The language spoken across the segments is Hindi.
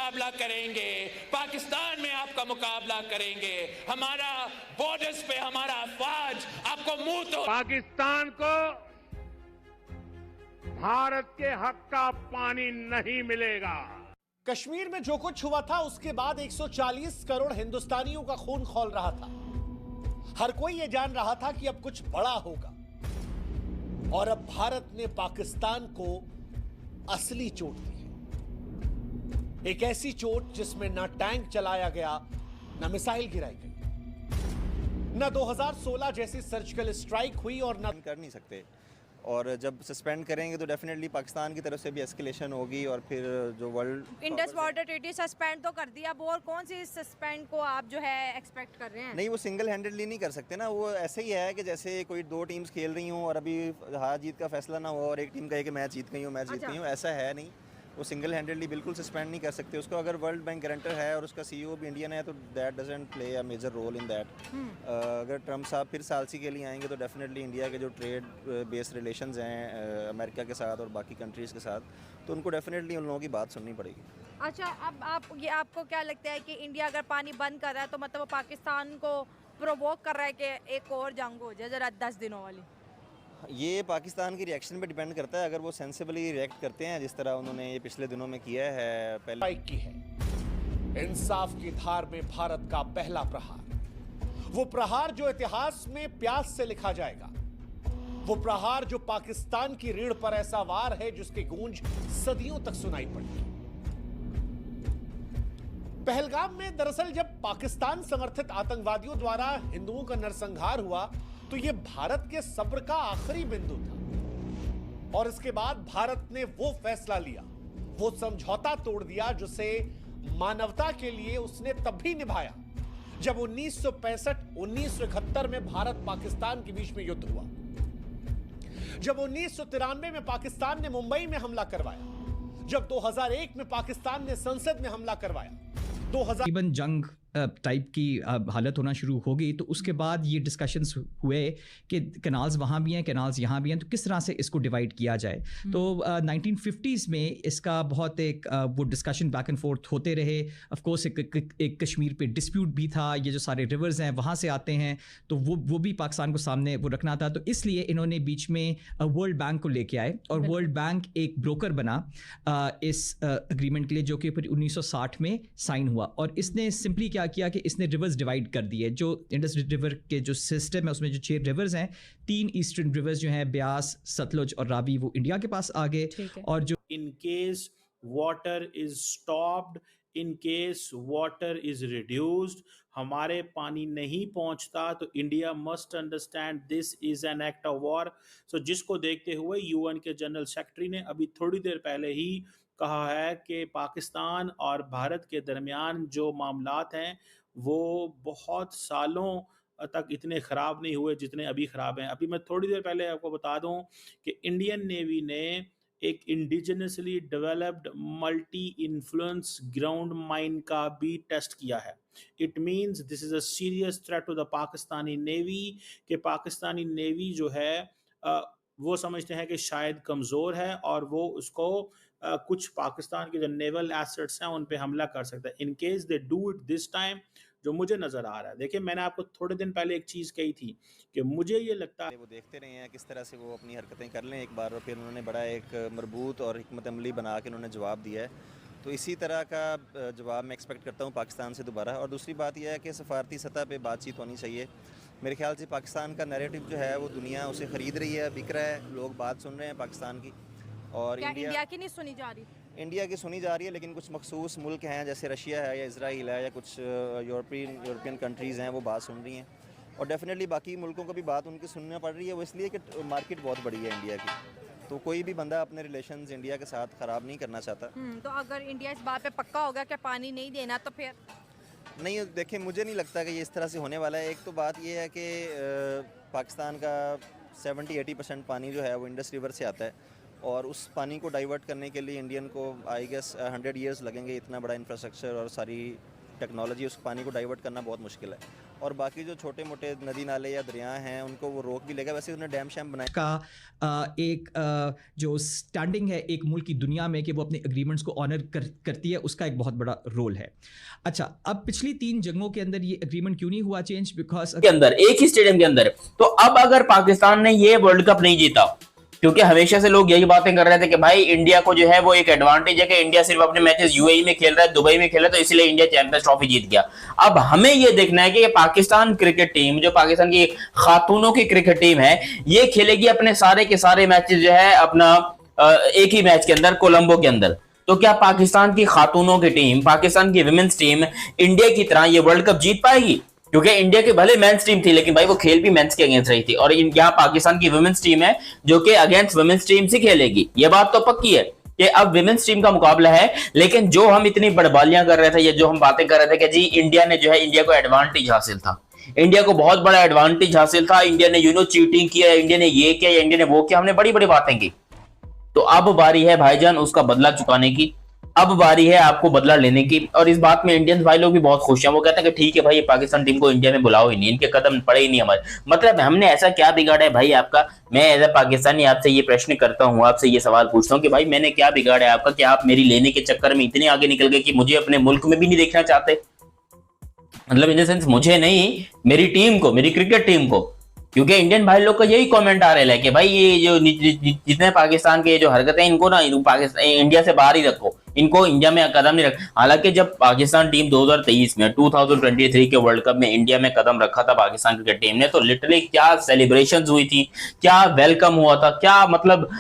मुकाबला करेंगे, पाकिस्तान में आपका मुकाबला करेंगे। हमारा बॉर्डर्स पे हमारा अफवाज आपको मुंह तो पाकिस्तान को भारत के हक का पानी नहीं मिलेगा। कश्मीर में जो कुछ हुआ था उसके बाद 140 करोड़ हिंदुस्तानियों का खून खौल रहा था। हर कोई यह जान रहा था कि अब कुछ बड़ा होगा और अब भारत ने पाकिस्तान को असली चोट दी है। एक ऐसी चोट जिसमें ना टैंक चलाया गया, ना मिसाइल गिराई गई, ना 2016 जैसी सर्जिकल स्ट्राइक हुई और ना कर नहीं सकते। और जब सस्पेंड करेंगे तो डेफिनेटली पाकिस्तान की तरफ से भी एस्केलेशन होगी और फिर जो world Indus water treaty suspend तो कर दिया, अब और कौन सी सस्पेंड को आप जो है एक्सपेक्ट कर रहे हैं? नहीं, वो सिंगल हैंडेडली नहीं कर सकते ना। वो ऐसे ही है कि जैसे कोई दो टीम्स खेल रही हूँ और अभी हार जीत का फैसला ना हो और एक टीम कहे कि मैच जीत गई हूँ, मैच जीत गई हूँ, ऐसा है नहीं। वो सिंगल हैंडेडली बिल्कुल सस्पेंड नहीं कर सकते उसको। अगर वर्ल्ड बैंक गारंटर है और उसका सीईओ भी इंडियन है तो that doesn't play a major role in that. अगर ट्रम्प साहब फिर सालसी के लिए आएंगे तो डेफिनेटली इंडिया के जो ट्रेड बेस्ड रिलेशंस हैं अमेरिका के साथ और बाकी कंट्रीज़ के साथ, तो उनको डेफिनेटली उन लोगों की बात सुननी पड़ेगी। अच्छा, अब आपको क्या लगता है कि इंडिया अगर पानी बंद कर रहा है तो मतलब वो पाकिस्तान को प्रोवोक कर रहा है कि एक और जंग हो जाए ज़रा 10 दिनों वाली? ये पाकिस्तान की रिएक्शन पे डिपेंड करता है। अगर वो सेंसिबली रिएक्ट करते हैं जिस तरह उन्होंने ये पिछले दिनों में किया है पहले की है। इंसाफ की धार में भारत का पहला प्रहार, वो प्रहार जो इतिहास में प्यास से लिखा जाएगा, वो प्रहार जो पाकिस्तान की रीढ़ पर ऐसा वार है जिसकी गूंज सदियों तक सुनाई पड़ती। पहलगाम में दरअसल जब पाकिस्तान समर्थित आतंकवादियों द्वारा हिंदुओं का नरसंहार हुआ तो यह भारत के सब्र का आखिरी बिंदु था और इसके बाद भारत ने वो फैसला लिया, वो समझौता तोड़ दिया जिसे मानवता के लिए उसने तब भी निभाया जब 1965-1971 में भारत पाकिस्तान के बीच में युद्ध हुआ, जब 1993 में पाकिस्तान ने मुंबई में हमला करवाया, जब 2001 में पाकिस्तान ने संसद में हमला करवाया, 2000 जंग टाइप की हालत होना शुरू होगी तो उसके बाद ये डिस्कशंस हुए कि कैनाल्स वहाँ भी हैं, कैनाल्स यहाँ भी हैं, तो किस तरह से इसको डिवाइड किया जाए। तो 1950s में इसका बहुत एक वो डिस्कशन बैक एंड फोर्थ होते रहे। ऑफ कोर्स एक कश्मीर पे डिस्प्यूट भी था, ये जो सारे रिवर्स हैं वहाँ से आते हैं तो वो भी पाकिस्तान को सामने वो रखना था। तो इसलिए इन्होंने बीच में वर्ल्ड बैंक को लेके आए और वर्ल्ड बैंक एक ब्रोकर बना इस अग्रीमेंट के लिए, जो कि फिर 1960 में साइन हुआ। और इसने सिंपली क्या किया कि इसने रिवर्स डिवाइड कर दिए। जो इंडस रिवर के जो सिस्टम है उसमें जो 6 रिवर्स हैं, 3 ईस्टर्न रिवर्स जो हैं ब्यास, सतलुज और रावी, वो इंडिया के पास आ गए। और जो in case water is stopped, in case water is reduced, हमारे पानी नहीं पहुंचता तो India must understand this is an act of war. So जिसको देखते हुए यूएन के जनरल सेक्रेटरी ने अभी थोड़ी देर पहले ही कहा है कि पाकिस्तान और भारत के दरमियान जो मामलात हैं वो बहुत सालों तक इतने ख़राब नहीं हुए जितने अभी ख़राब हैं। अभी मैं थोड़ी देर पहले आपको बता दूं कि इंडियन नेवी ने एक indigenously developed multi influence ground mine का भी टेस्ट किया है। It means this is a serious threat to the Pakistani navy कि पाकिस्तानी नेवी जो है वो समझते हैं कि शायद कमज़ोर है और वो उसको कुछ पाकिस्तान के जो नेवल एसेट्स हैं उन पे हमला कर सकता है। In case they do it this time, जो मुझे नज़र आ रहा है, देखिए मैंने आपको थोड़े दिन पहले एक चीज़ कही थी कि मुझे ये लगता है वो देखते रहे हैं किस तरह से वो अपनी हरकतें कर लें एक बार, और फिर उन्होंने बड़ा एक मरबूत और हिकमत अमली बना के उन्होंने जवाब दिया है। तो इसी तरह का जवाब मैं एक्सपेक्ट करता हूँ पाकिस्तान से दोबारा। और दूसरी बात यह है कि सफारती सतह पे बातचीत होनी चाहिए। मेरे ख्याल से पाकिस्तान का नैरेटिव जो है वो दुनिया उसे ख़रीद रही है, बिक रहा है, लोग बात सुन रहे हैं पाकिस्तान की। और इंडिया की नहीं सुनी जा रही? इंडिया की सुनी जा रही है, लेकिन कुछ मखसूस मुल्क हैं जैसे रशिया है या इसराइल है या कुछ यूरोपियन कंट्रीज़ हैं वो बात सुन रही हैं। और डेफिनेटली बाकी मुल्कों को भी बात उनकी सुनना पड़ रही है। वो इसलिए कि मार्केट बहुत बड़ी है इंडिया की, तो कोई भी बंदा अपने रिलेशंस इंडिया के साथ ख़राब नहीं करना चाहता। तो अगर इंडिया इस बात पे पक्का होगा कि पानी नहीं देना तो फिर नहीं, देखिए मुझे नहीं लगता कि ये इस तरह से होने वाला है। एक तो बात ये है कि पाकिस्तान का 70-80% पानी जो है वो इंडस रिवर से आता है और उस पानी को डाइवर्ट करने के लिए इंडियन को आई गेस 100 ईयर्स लगेंगे। इतना बड़ा इंफ्रास्ट्रक्चर और सारी टेक्नोलॉजी उस पानी को डाइवर्ट करना बहुत मुश्किल है। और बाकी जो छोटे मोटे नदी नाले या दरिया हैं उनको वो रोक भी लेगा। वैसे उन्होंने डैम शैम बनाए का एक जो स्टैंडिंग है एक मुल्क की दुनिया में कि वो अपने एग्रीमेंट्स को ऑनर करती है, उसका एक बहुत बड़ा रोल है। अच्छा, अब पिछली 3 जंगों के अंदर ये एग्रीमेंट क्यों नहीं हुआ चेंज? बिकॉज के अंदर एक ही स्टेडियम के अंदर। तो अब अगर पाकिस्तान ने ये वर्ल्ड कप नहीं जीता, क्योंकि हमेशा से लोग यही बातें कर रहे थे कि भाई इंडिया को जो है वो एक एडवांटेज है कि इंडिया सिर्फ अपने मैचेस यूएई में खेल रहा है, दुबई में खेल रहा है, तो इसलिए इंडिया चैंपियंस ट्रॉफी जीत गया। अब हमें ये देखना है कि पाकिस्तान क्रिकेट टीम, जो पाकिस्तान की खातूनों की क्रिकेट टीम है, ये खेलेगी अपने सारे के सारे मैचेस जो है अपना एक ही मैच के अंदर, कोलंबो के अंदर। तो क्या पाकिस्तान की खातूनों की टीम, पाकिस्तान की विमेंस टीम इंडिया की तरह ये वर्ल्ड कप जीत पाएगी? क्योंकि इंडिया की भले मेंस टीम थी, लेकिन भाई वो खेल भी मेंस के अगेंस्ट रही थी, और यहाँ पाकिस्तान की वुमेन्स टीम है जो कि अगेंस्ट वुमेन्स टीम से खेलेगी। ये बात तो पक्की है कि अब वुमेन्स टीम का मुकाबला है। लेकिन जो हम इतनी बड़बालियां कर रहे थे, ये जो हम बातें कर रहे थे कि जी इंडिया ने जो है, इंडिया को एडवांटेज हासिल था, इंडिया को बहुत बड़ा एडवांटेज हासिल था, इंडिया ने चीटिंग किया, इंडिया ने ये किया, इंडिया ने वो किया, हमने बड़ी बड़ी बातें की। तो अब बारी है भाईजान उसका बदला चुकाने की, अब बारी है आपको बदला लेने की। और इस बात में इंडियन भाई लोग भी बहुत खुश हैं। वो कहते हैं कि ठीक है भाई, ये पाकिस्तान टीम को इंडिया में बुलाओ ही नहीं, इनके कदम पड़े ही नहीं हमारे। मतलब हमने ऐसा क्या बिगाड़ा है भाई आपका? मैं एज ए पाकिस्तानी आपसे ये प्रश्न करता हूँ, आपसे ये सवाल पूछता हूँ कि भाई मैंने क्या बिगाड़ा है आपका कि आप मेरी लेने के चक्कर में इतने आगे निकल गए कि मुझे अपने मुल्क में भी नहीं देखना चाहते? मतलब इन द सेंस मुझे नहीं, मेरी टीम को, मेरी क्रिकेट टीम को। क्योंकि इंडियन भाई लोग का यही कमेंट आ रहा है कि भाई ये जो जितने पाकिस्तान के जो हरकतें, इनको ना पाकिस्तान इंडिया से बाहर ही रखो, इनको इंडिया में कदम नहीं रख। हालांकि जब पाकिस्तान टीम 2023 में 2023 के वर्ल्ड कप में इंडिया में कदम रखा था पाकिस्तान क्रिकेट टीम ने, तो लिटरली क्या सेलिब्रेशंस हुई थी, क्या वेलकम हुआ था, क्या मतलब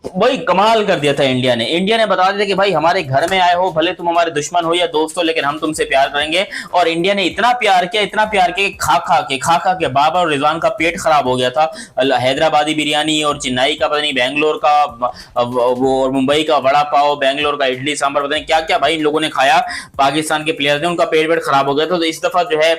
वही कमाल कर दिया था इंडिया ने। इंडिया ने बता दिया कि भाई हमारे घर में आए हो, भले तुम हमारे दुश्मन हो या दोस्त हो, लेकिन हम तुमसे प्यार करेंगे। और इंडिया ने इतना प्यार किया, इतना प्यार किया कि खा खा के बाबर और रिजवान का पेट खराब हो गया था। हैदराबादी बिरयानी और चेन्नई का पता नहीं, बेंगलोर का वो और मुंबई का वड़ा पाव, बेंगलोर का इडली सांभर, पता नहीं क्या क्या भाई इन लोगों ने खाया, पाकिस्तान के प्लेयर थे, उनका पेट खराब हो गया था। तो इस दफा जो है